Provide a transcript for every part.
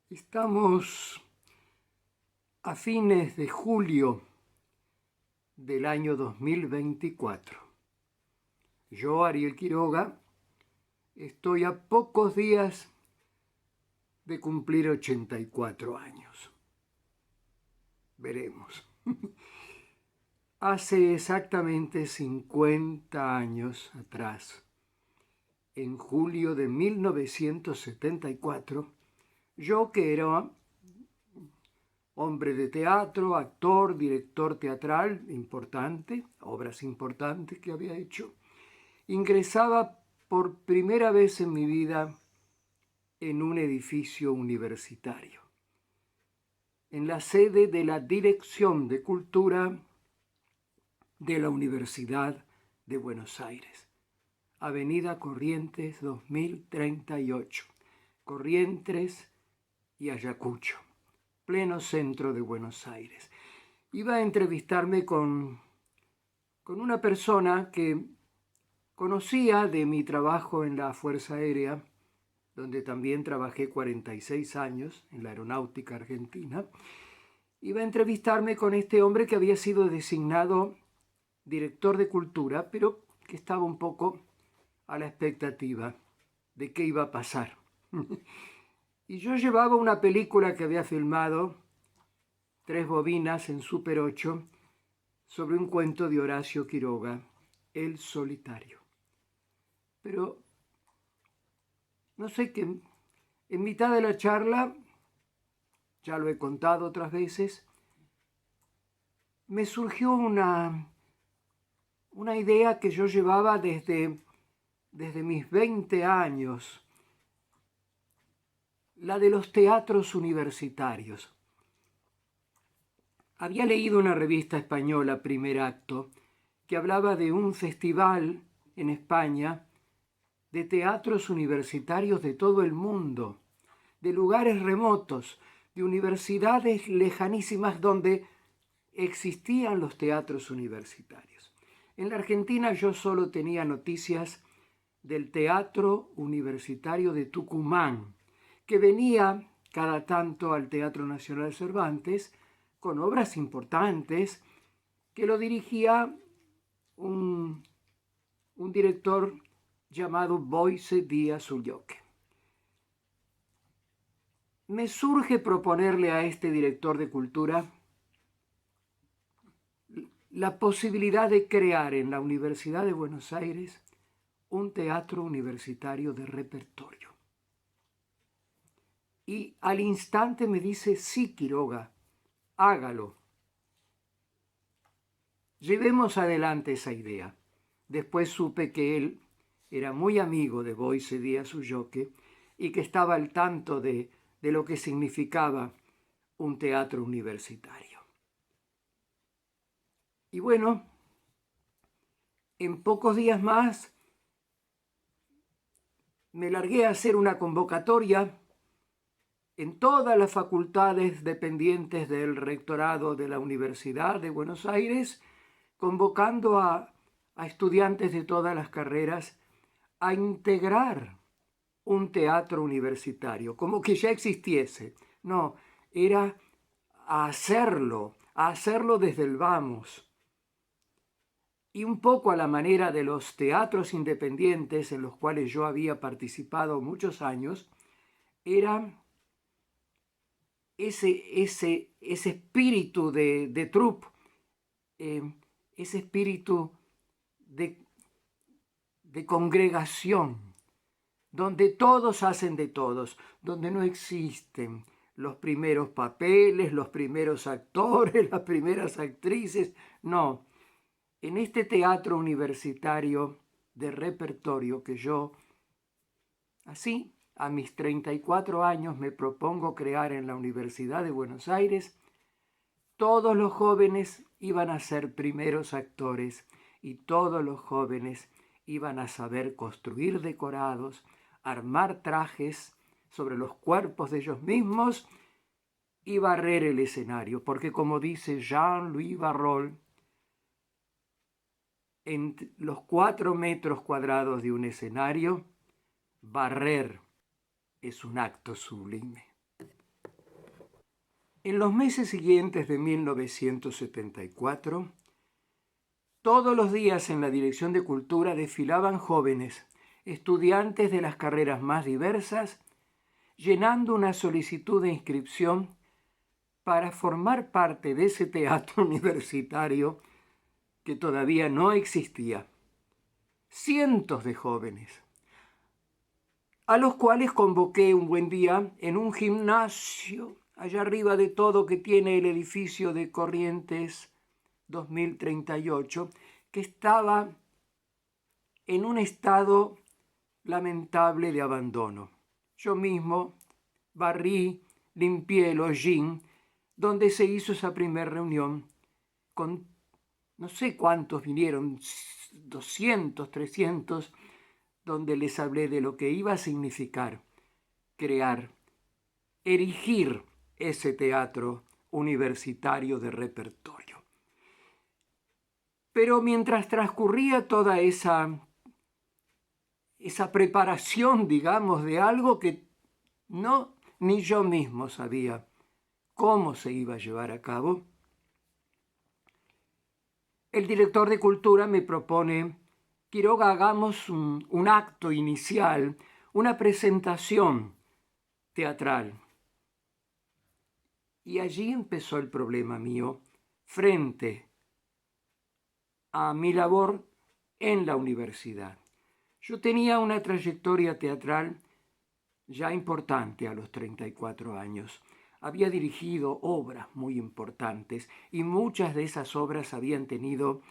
Estamos a fines de julio del año 2024. Yo, Ariel Quiroga, estoy a pocos días de cumplir 84 años. Veremos. Hace exactamente 50 años atrás, en julio de 1974, yo, que era hombre de teatro, actor, director teatral importante, obras importantes que había hecho, ingresaba por primera vez en mi vida en un edificio universitario, en la sede de la Dirección de Cultura de la Universidad de Buenos Aires, Avenida Corrientes 2038, Corrientes y Ayacucho, pleno centro de Buenos Aires. Iba a entrevistarme con una persona que conocía de mi trabajo en la Fuerza Aérea, donde también trabajé 46 años en la Aeronáutica Argentina. Iba a entrevistarme con este hombre que había sido designado director de Cultura, pero que estaba un poco a la expectativa de qué iba a pasar. Y yo llevaba una película que había filmado, 3 bobinas en Super 8, sobre un cuento de Horacio Quiroga, El Solitario. Pero no sé qué, en mitad de la charla, ya lo he contado otras veces, me surgió una idea que yo llevaba desde mis 20 años, la de los teatros universitarios. Había leído una revista española, Primer Acto, que hablaba de un festival en España de teatros universitarios de todo el mundo, de lugares remotos, de universidades lejanísimas donde existían los teatros universitarios. En la Argentina yo solo tenía noticias del Teatro Universitario de Tucumán, que venía cada tanto al Teatro Nacional Cervantes con obras importantes, que lo dirigía un director llamado Boyce Díaz Ulloque. Me surge proponerle a este director de cultura la posibilidad de crear en la Universidad de Buenos Aires un teatro universitario de repertorio. Y al instante me dice: sí, Quiroga, hágalo. Llevemos adelante esa idea. Después supe que él era muy amigo de Boyce Díaz Ulloque y que estaba al tanto de lo que significaba un teatro universitario. Y bueno, en pocos días más me largué a hacer una convocatoria en todas las facultades dependientes del rectorado de la Universidad de Buenos Aires, convocando a estudiantes de todas las carreras a integrar un teatro universitario, como que ya existiese. No, era a hacerlo desde el vamos. Y un poco a la manera de los teatros independientes en los cuales yo había participado muchos años, era ese espíritu de troupe, ese espíritu de congregación, donde todos hacen de todos, donde no existen los primeros papeles, los primeros actores, las primeras actrices. No, en este teatro universitario de repertorio que yo, así, a mis 34 años, me propongo crear en la Universidad de Buenos Aires, todos los jóvenes iban a ser primeros actores y todos los jóvenes iban a saber construir decorados, armar trajes sobre los cuerpos de ellos mismos y barrer el escenario, porque como dice Jean-Louis Barrault, en los 4 metros cuadrados de un escenario, barrer es un acto sublime. En los meses siguientes de 1974, todos los días en la Dirección de Cultura desfilaban jóvenes, estudiantes de las carreras más diversas, llenando una solicitud de inscripción para formar parte de ese teatro universitario que todavía no existía. Cientos de jóvenes, a los cuales convoqué un buen día en un gimnasio allá arriba de todo que tiene el edificio de Corrientes 2038, que estaba en un estado lamentable de abandono. Yo mismo barrí, limpié el hollín donde se hizo esa primera reunión con no sé cuántos vinieron, 200, 300, donde les hablé de lo que iba a significar crear, erigir ese teatro universitario de repertorio. Pero mientras transcurría toda esa preparación, digamos, de algo que no ni yo mismo sabía cómo se iba a llevar a cabo, el director de cultura me propone: Quiroga, hagamos un acto inicial, una presentación teatral. Y allí empezó el problema mío frente a mi labor en la universidad. Yo tenía una trayectoria teatral ya importante a los 34 años. Había dirigido obras muy importantes y muchas de esas obras habían tenido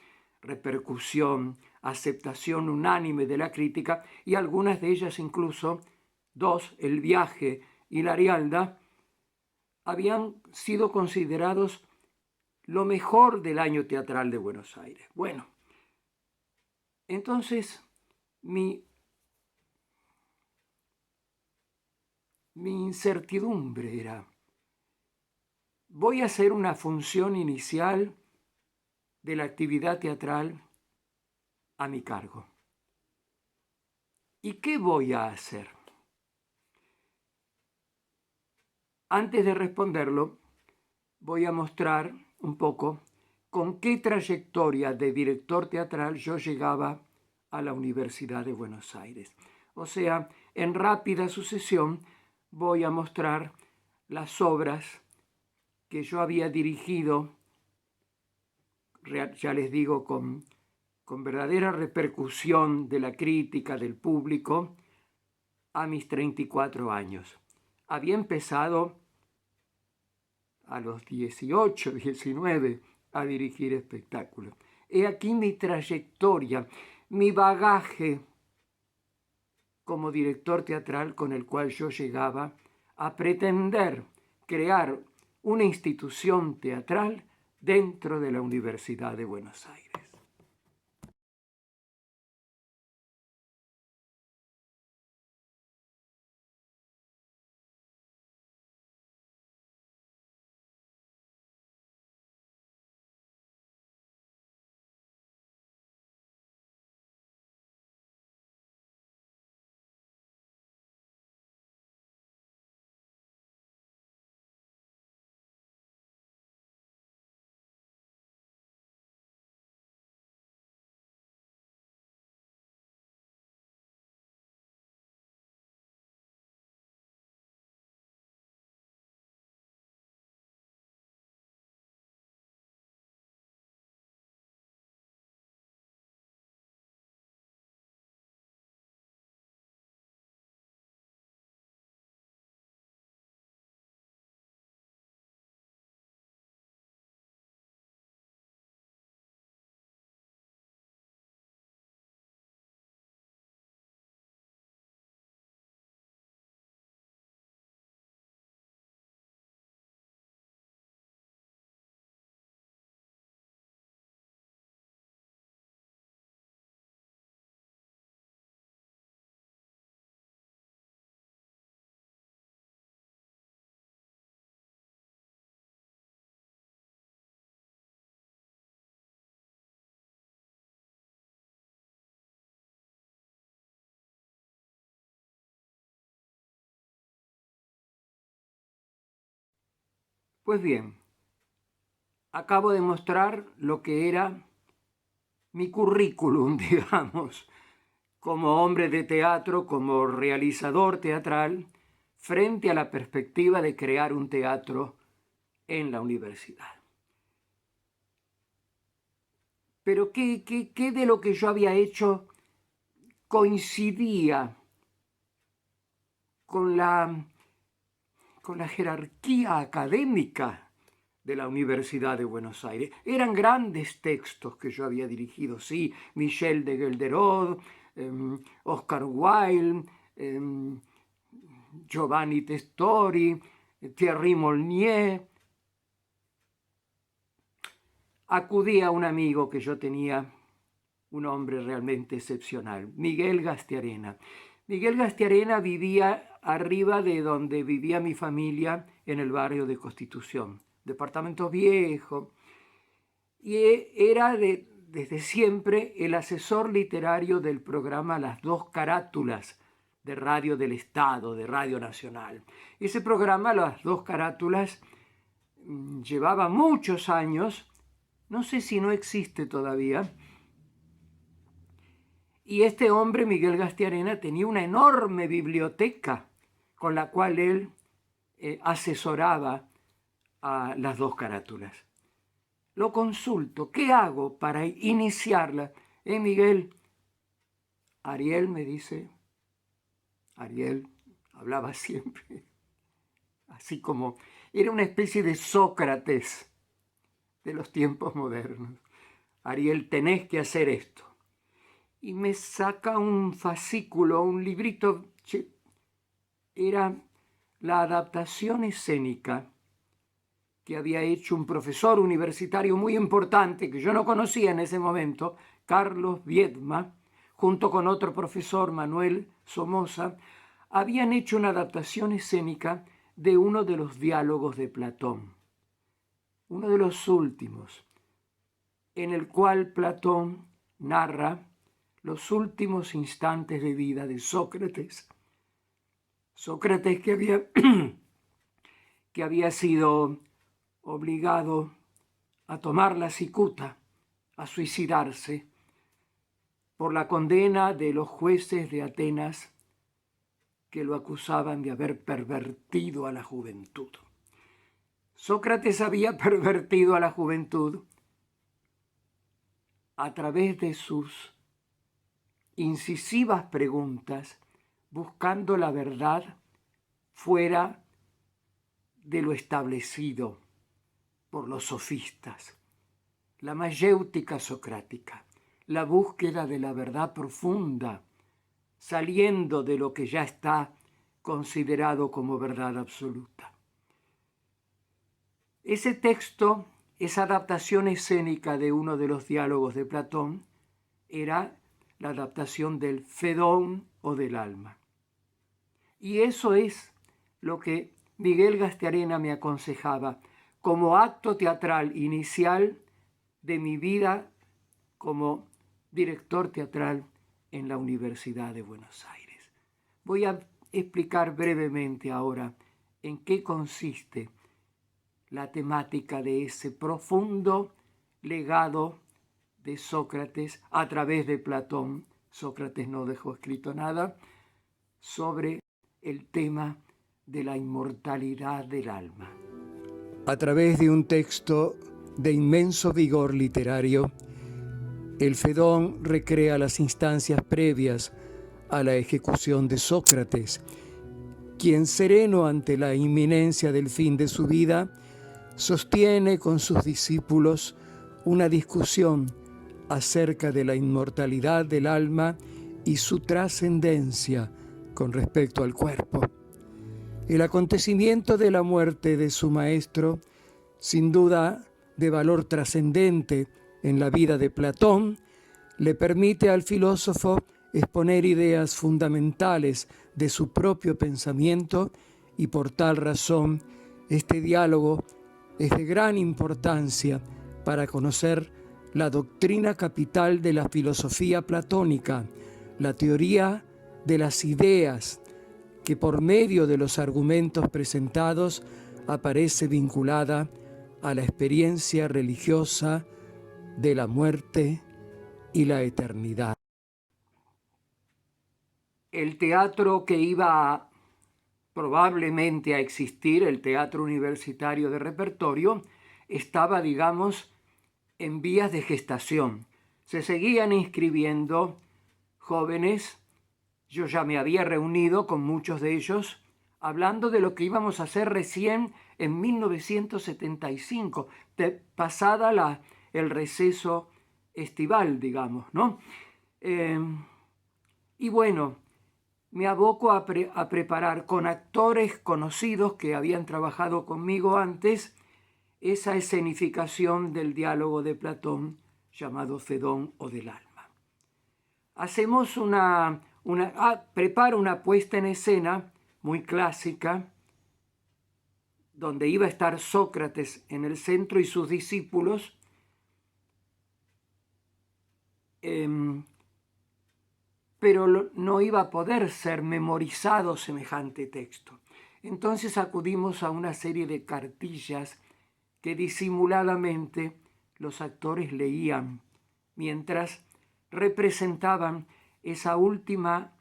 repercusión, aceptación unánime de la crítica, y algunas de ellas incluso, dos, El viaje y La Arialda, habían sido considerados lo mejor del año teatral de Buenos Aires. Bueno, entonces mi incertidumbre era: voy a hacer una función inicial de la actividad teatral a mi cargo. ¿Y qué voy a hacer? Antes de responderlo, voy a mostrar un poco con qué trayectoria de director teatral yo llegaba a la Universidad de Buenos Aires. O sea, en rápida sucesión voy a mostrar las obras que yo había dirigido, ya les digo, con verdadera repercusión de la crítica del público a mis 34 años. Había empezado a los 18, 19 a dirigir espectáculos. He aquí mi trayectoria, mi bagaje como director teatral con el cual yo llegaba a pretender crear una institución teatral dentro de la Universidad de Buenos Aires. Pues bien, acabo de mostrar lo que era mi currículum, digamos, como hombre de teatro, como realizador teatral, frente a la perspectiva de crear un teatro en la universidad. Pero ¿qué de lo que yo había hecho coincidía con la jerarquía académica de la Universidad de Buenos Aires? Eran grandes textos que yo había dirigido, sí, Michel de Gelderod, Oscar Wilde, Giovanni Testori, Thierry Molnier. Acudí a un amigo que yo tenía, un hombre realmente excepcional, Miguel Gastiarena. Miguel Gastiarena vivía arriba de donde vivía mi familia, en el barrio de Constitución, departamento viejo, y era desde siempre el asesor literario del programa Las Dos Carátulas de Radio del Estado, de Radio Nacional. Ese programa, Las Dos Carátulas, llevaba muchos años, no sé si no existe todavía, y este hombre, Miguel Gastiarena, tenía una enorme biblioteca con la cual él asesoraba a Las Dos Carátulas. Lo consulto, ¿qué hago para iniciarla? Miguel, Ariel me dice, Ariel hablaba siempre, así como era una especie de Sócrates de los tiempos modernos. Ariel, tenés que hacer esto. Y me saca un fascículo, un librito, era la adaptación escénica que había hecho un profesor universitario muy importante, que yo no conocía en ese momento, Carlos Viedma, junto con otro profesor, Manuel Somoza, habían hecho una adaptación escénica de uno de los diálogos de Platón, uno de los últimos, en el cual Platón narra los últimos instantes de vida de Sócrates. Sócrates que había sido obligado a tomar la cicuta, a suicidarse, por la condena de los jueces de Atenas que lo acusaban de haber pervertido a la juventud. Sócrates había pervertido a la juventud a través de sus incisivas preguntas, buscando la verdad fuera de lo establecido por los sofistas, la mayéutica socrática, la búsqueda de la verdad profunda, saliendo de lo que ya está considerado como verdad absoluta. Ese texto, esa adaptación escénica de uno de los diálogos de Platón, era la adaptación del Fedón o del alma. Y eso es lo que Miguel Gastiarena me aconsejaba como acto teatral inicial de mi vida como director teatral en la Universidad de Buenos Aires. Voy a explicar brevemente ahora en qué consiste la temática de ese profundo legado de Sócrates a través de Platón. Sócrates no dejó escrito nada sobre el tema de la inmortalidad del alma. A través de un texto de inmenso vigor literario, el Fedón recrea las instancias previas a la ejecución de Sócrates, quien, sereno ante la inminencia del fin de su vida, sostiene con sus discípulos una discusión acerca de la inmortalidad del alma y su trascendencia con respecto al cuerpo. El acontecimiento de la muerte de su maestro, sin duda de valor trascendente en la vida de Platón, le permite al filósofo exponer ideas fundamentales de su propio pensamiento y por tal razón este diálogo es de gran importancia para conocer la doctrina capital de la filosofía platónica, la teoría de las ideas, que por medio de los argumentos presentados aparece vinculada a la experiencia religiosa de la muerte y la eternidad. El teatro que iba probablemente a existir, el teatro universitario de repertorio, estaba, digamos, en vías de gestación. Se seguían inscribiendo jóvenes. Yo ya me había reunido con muchos de ellos hablando de lo que íbamos a hacer recién en 1975, pasada el receso estival, digamos, ¿no? Y bueno, me aboco a preparar con actores conocidos que habían trabajado conmigo antes esa escenificación del diálogo de Platón llamado Fedón o del alma. Hacemos preparo una puesta en escena muy clásica, donde iba a estar Sócrates en el centro y sus discípulos, pero no iba a poder ser memorizado semejante texto. Entonces acudimos a una serie de cartillas que disimuladamente los actores leían mientras representaban esa última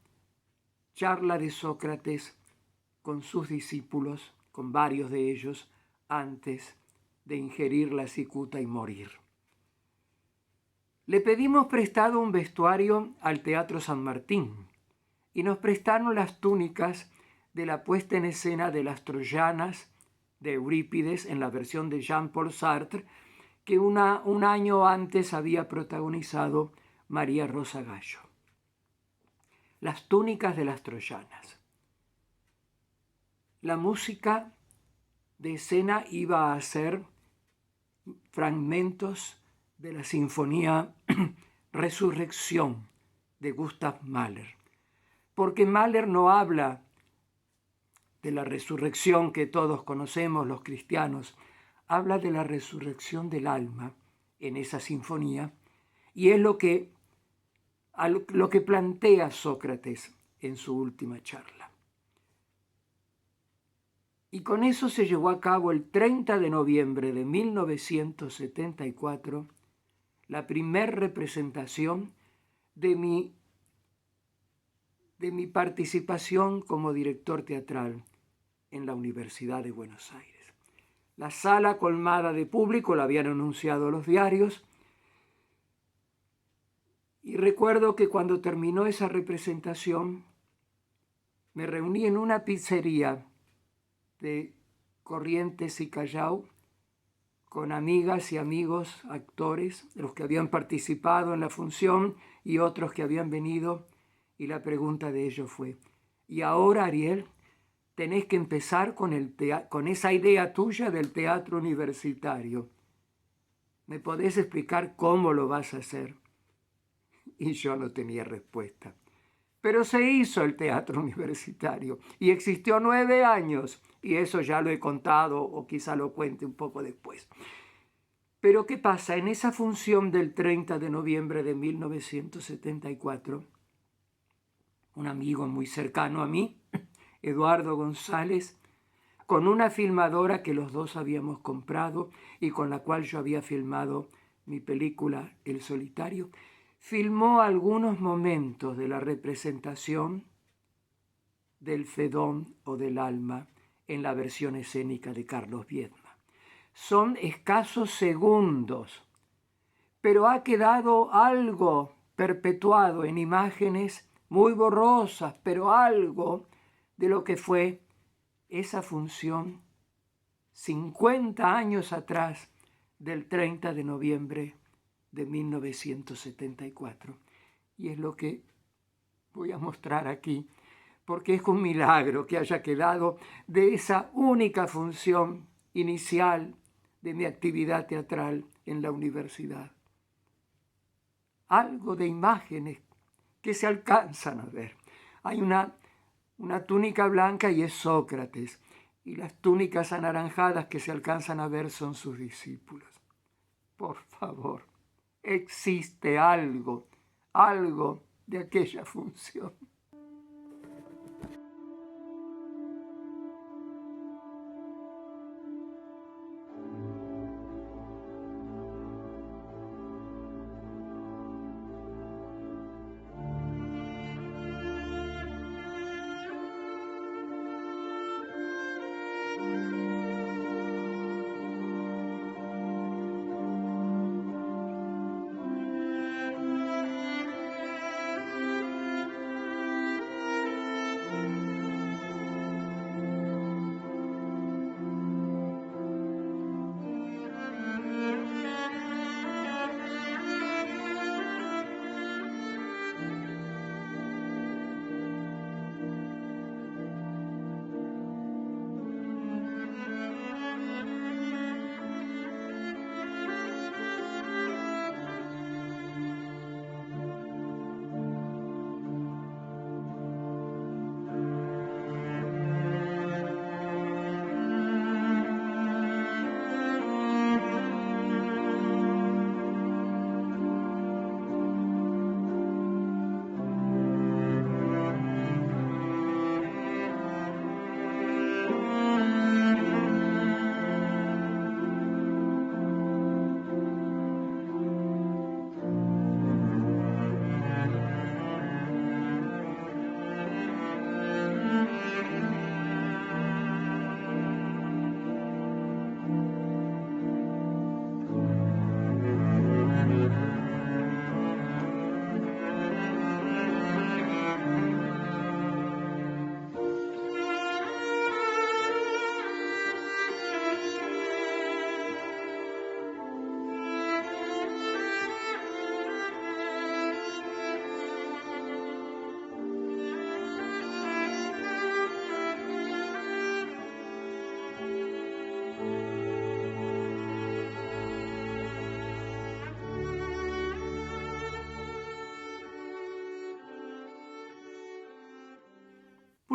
charla de Sócrates con sus discípulos, con varios de ellos, antes de ingerir la cicuta y morir. Le pedimos prestado un vestuario al Teatro San Martín y nos prestaron las túnicas de la puesta en escena de las Troyanas de Eurípides en la versión de Jean-Paul Sartre que un año antes había protagonizado María Rosa Gallo. Las túnicas de las Troyanas. La música de escena iba a ser fragmentos de la sinfonía Resurrección de Gustav Mahler, porque Mahler no habla de la resurrección que todos conocemos los cristianos, habla de la resurrección del alma en esa sinfonía, y es lo que plantea Sócrates en su última charla. Y con eso se llevó a cabo el 30 de noviembre de 1974 la primera representación de mi participación como director teatral en la Universidad de Buenos Aires. La sala colmada de público, la habían anunciado los diarios, y recuerdo que cuando terminó esa representación me reuní en una pizzería de Corrientes y Callao con amigas y amigos actores, los que habían participado en la función y otros que habían venido, y la pregunta de ellos fue: ¿y ahora, Ariel, tenés que empezar con esa idea tuya del teatro universitario? ¿Me podés explicar cómo lo vas a hacer? Y yo no tenía respuesta. Pero se hizo el teatro universitario y existió 9 años, y eso ya lo he contado o quizá lo cuente un poco después. Pero ¿qué pasa? En esa función del 30 de noviembre de 1974, un amigo muy cercano a mí, Eduardo González, con una filmadora que los dos habíamos comprado y con la cual yo había filmado mi película El Solitario, filmó algunos momentos de la representación del Fedón o del alma en la versión escénica de Carlos Viedma. Son escasos segundos, pero ha quedado algo perpetuado en imágenes muy borrosas, pero algo de lo que fue esa función 50 años atrás del 30 de noviembre de 1974. Y es lo que voy a mostrar aquí, porque es un milagro que haya quedado de esa única función inicial de mi actividad teatral en la universidad. Algo de imágenes que se alcanzan a ver. Hay una túnica blanca y es Sócrates, y las túnicas anaranjadas que se alcanzan a ver son sus discípulos. Por favor, existe algo de aquella función.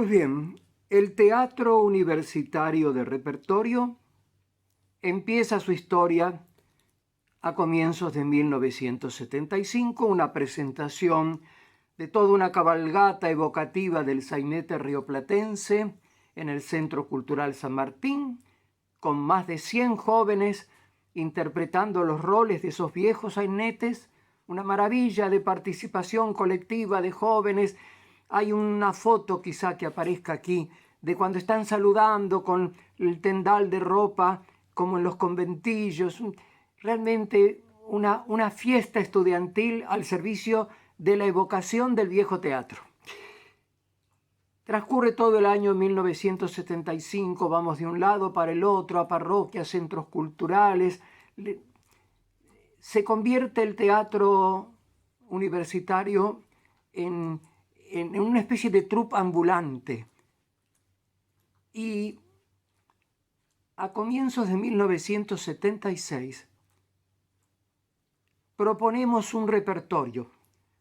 Pues bien, el Teatro Universitario de Repertorio empieza su historia a comienzos de 1975, una presentación de toda una cabalgata evocativa del sainete rioplatense en el Centro Cultural San Martín, con más de 100 jóvenes interpretando los roles de esos viejos sainetes, una maravilla de participación colectiva de jóvenes. Hay una foto quizá que aparezca aquí de cuando están saludando con el tendal de ropa como en los conventillos. Realmente una fiesta estudiantil al servicio de la evocación del viejo teatro. Transcurre todo el año 1975, vamos de un lado para el otro, a parroquias, centros culturales. Se convierte el teatro universitario en una especie de troupe ambulante. Y a comienzos de 1976 proponemos un repertorio.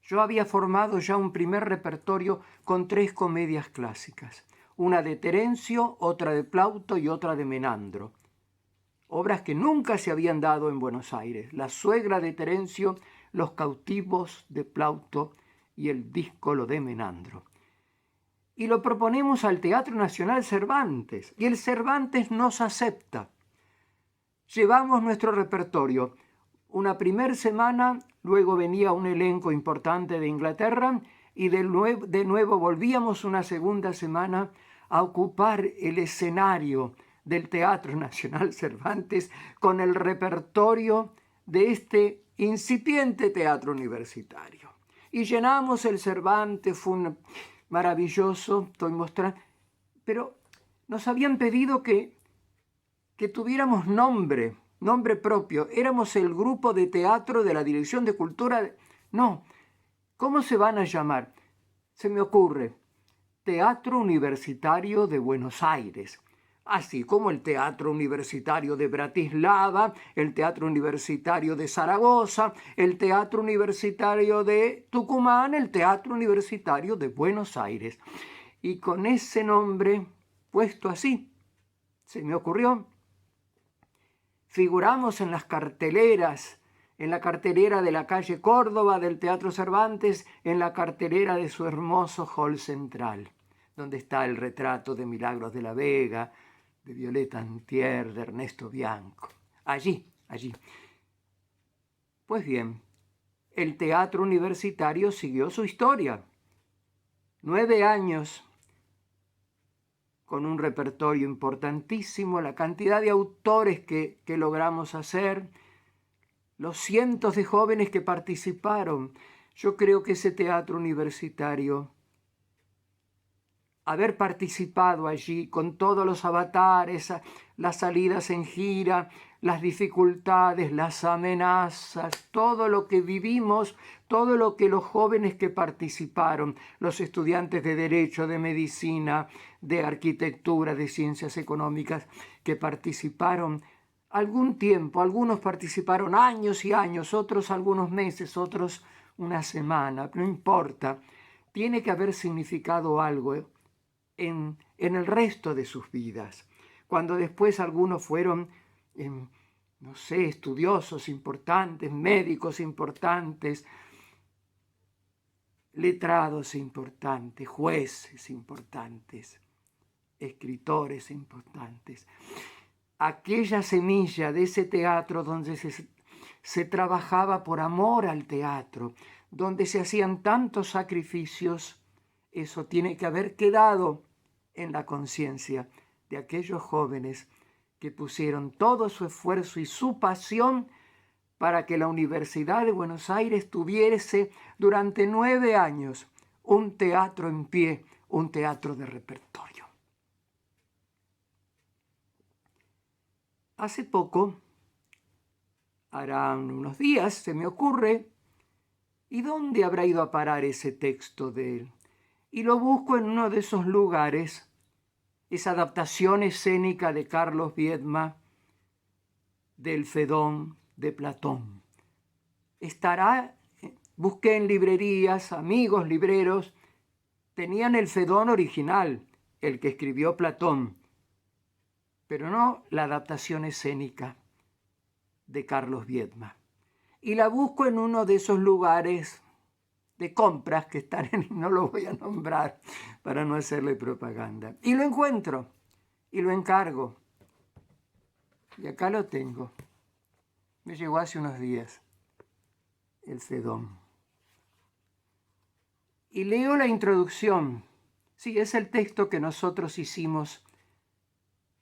Yo había formado ya un primer repertorio con 3 comedias clásicas, una de Terencio, otra de Plauto y otra de Menandro. Obras que nunca se habían dado en Buenos Aires. La suegra de Terencio, Los cautivos de Plauto y El díscolo de Menandro. Y lo proponemos al Teatro Nacional Cervantes, y el Cervantes nos acepta. Llevamos nuestro repertorio. Una primera semana, luego venía un elenco importante de Inglaterra, y de nuevo volvíamos una segunda semana a ocupar el escenario del Teatro Nacional Cervantes con el repertorio de este incipiente teatro universitario. Y llenamos el Cervantes, fue maravilloso, estoy mostrando, pero nos habían pedido que tuviéramos nombre propio. Éramos el grupo de teatro de la Dirección de Cultura. No, ¿cómo se van a llamar? Se me ocurre, Teatro Universitario de Buenos Aires, así como el Teatro Universitario de Bratislava, el Teatro Universitario de Zaragoza, el Teatro Universitario de Tucumán, el Teatro Universitario de Buenos Aires. Y con ese nombre puesto así, se me ocurrió. Figuramos en las carteleras, en la cartelera de la calle Córdoba del Teatro Cervantes, en la cartelera de su hermoso hall central, donde está el retrato de Milagros de la Vega, de Violeta Antier, de Ernesto Bianco. Allí. Pues bien, el teatro universitario siguió su historia. 9 años con un repertorio importantísimo, la cantidad de autores que logramos hacer, los cientos de jóvenes que participaron. Yo creo que ese teatro universitario, haber participado allí con todos los avatares, las salidas en gira, las dificultades, las amenazas, todo lo que vivimos, todo lo que los jóvenes que participaron, los estudiantes de Derecho, de Medicina, de Arquitectura, de Ciencias Económicas, que participaron algún tiempo, algunos participaron años y años, otros algunos meses, otros una semana, no importa, tiene que haber significado algo en el resto de sus vidas. Cuando después algunos fueron, no sé, estudiosos importantes, médicos importantes, letrados importantes, jueces importantes, escritores importantes. Aquella semilla de ese teatro donde se trabajaba por amor al teatro, donde se hacían tantos sacrificios, eso tiene que haber quedado en la conciencia de aquellos jóvenes que pusieron todo su esfuerzo y su pasión para que la Universidad de Buenos Aires tuviese durante 9 años un teatro en pie, un teatro de repertorio. Hace poco, harán unos días, se me ocurre, ¿y dónde habrá ido a parar ese texto de él? Y lo busco en uno de esos lugares, esa adaptación escénica de Carlos Viedma del Fedón de Platón. Estará, busqué en librerías, amigos libreros, tenían el Fedón original, el que escribió Platón, pero no la adaptación escénica de Carlos Viedma. Y la busco en uno de esos lugares de compras que están no lo voy a nombrar para no hacerle propaganda. Y lo encuentro y lo encargo. Y acá lo tengo. Me llegó hace unos días el Fedón. Y leo la introducción. Sí, es el texto que nosotros hicimos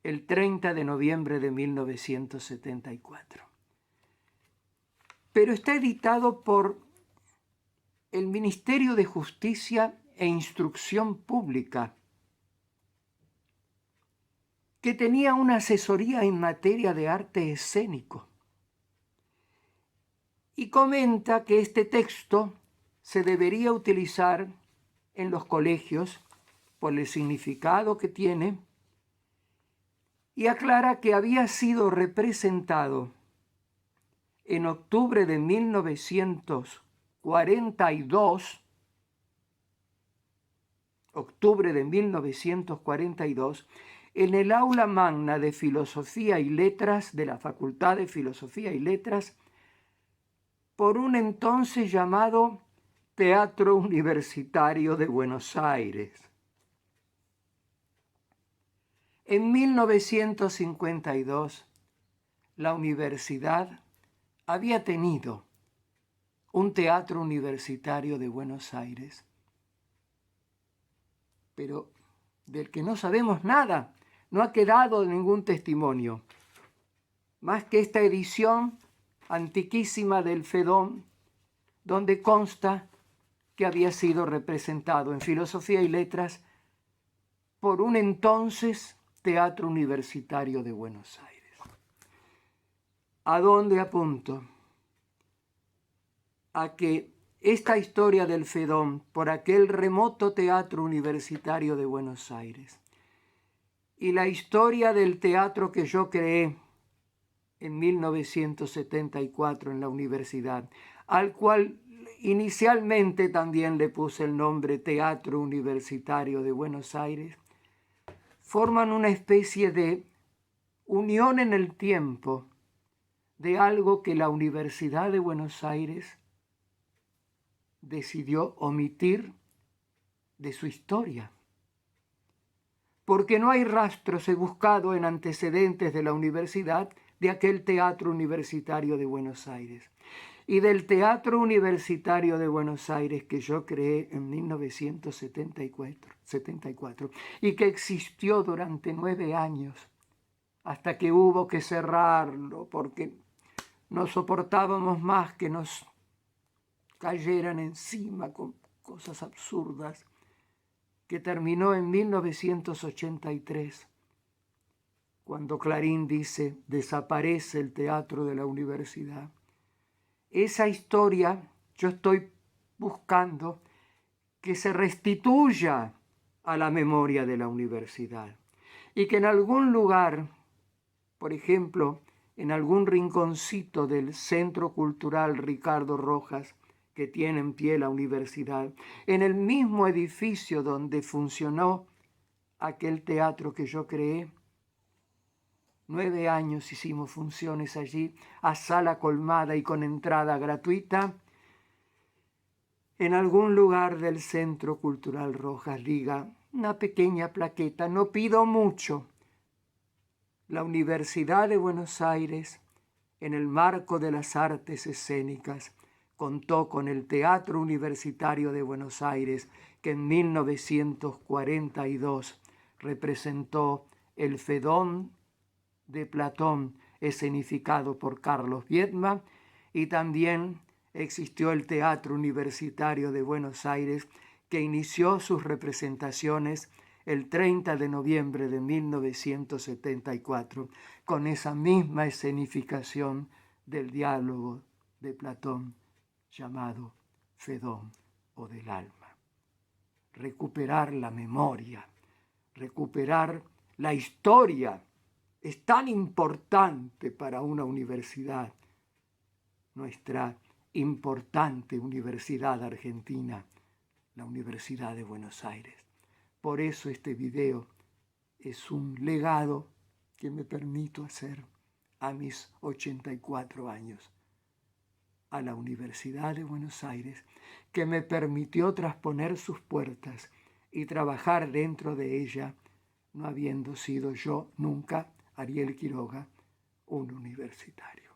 el 30 de noviembre de 1974. Pero está editado por el Ministerio de Justicia e Instrucción Pública, que tenía una asesoría en materia de arte escénico. Y comenta que este texto se debería utilizar en los colegios por el significado que tiene, y aclara que había sido representado en octubre de 1942, en el aula magna de Filosofía y Letras de la Facultad de Filosofía y Letras, por un entonces llamado Teatro Universitario de Buenos Aires. En 1952, la universidad había tenido un Teatro Universitario de Buenos Aires, pero del que no sabemos nada, no ha quedado ningún testimonio, más que esta edición antiquísima del Fedón, donde consta que había sido representado en Filosofía y Letras por un entonces Teatro Universitario de Buenos Aires. ¿A dónde apunto? A que esta historia del Fedón por aquel remoto Teatro Universitario de Buenos Aires y la historia del teatro que yo creé en 1974 en la universidad, al cual inicialmente también le puse el nombre Teatro Universitario de Buenos Aires, forman una especie de unión en el tiempo de algo que la Universidad de Buenos Aires decidió omitir de su historia. Porque no hay rastros, he buscado en antecedentes de la universidad, de aquel Teatro Universitario de Buenos Aires. Y del Teatro Universitario de Buenos Aires que yo creé en 1974 y que existió durante 9 años, hasta que hubo que cerrarlo porque no soportábamos más que nos cayeran encima con cosas absurdas, que terminó en 1983, cuando Clarín dice, desaparece el teatro de la universidad. Esa historia yo estoy buscando que se restituya a la memoria de la universidad y que en algún lugar, por ejemplo, en algún rinconcito del Centro Cultural Ricardo Rojas, que tiene en pie la universidad, en el mismo edificio donde funcionó aquel teatro que yo creé. 9 años hicimos funciones allí, a sala colmada y con entrada gratuita. En algún lugar del Centro Cultural Rojas diga una pequeña plaqueta, no pido mucho. La Universidad de Buenos Aires, en el marco de las artes escénicas, contó con el Teatro Universitario de Buenos Aires, que en 1942 representó el Fedón de Platón, escenificado por Carlos Viedma, y también existió el Teatro Universitario de Buenos Aires, que inició sus representaciones el 30 de noviembre de 1974, con esa misma escenificación del diálogo de Platón llamado Fedón o del alma. Recuperar la memoria, recuperar la historia, es tan importante para una universidad, nuestra importante universidad argentina, la Universidad de Buenos Aires. Por eso este video es un legado que me permito hacer a mis 84 años, a la Universidad de Buenos Aires, que me permitió trasponer sus puertas y trabajar dentro de ella, no habiendo sido yo nunca, Ariel Quiroga, un universitario.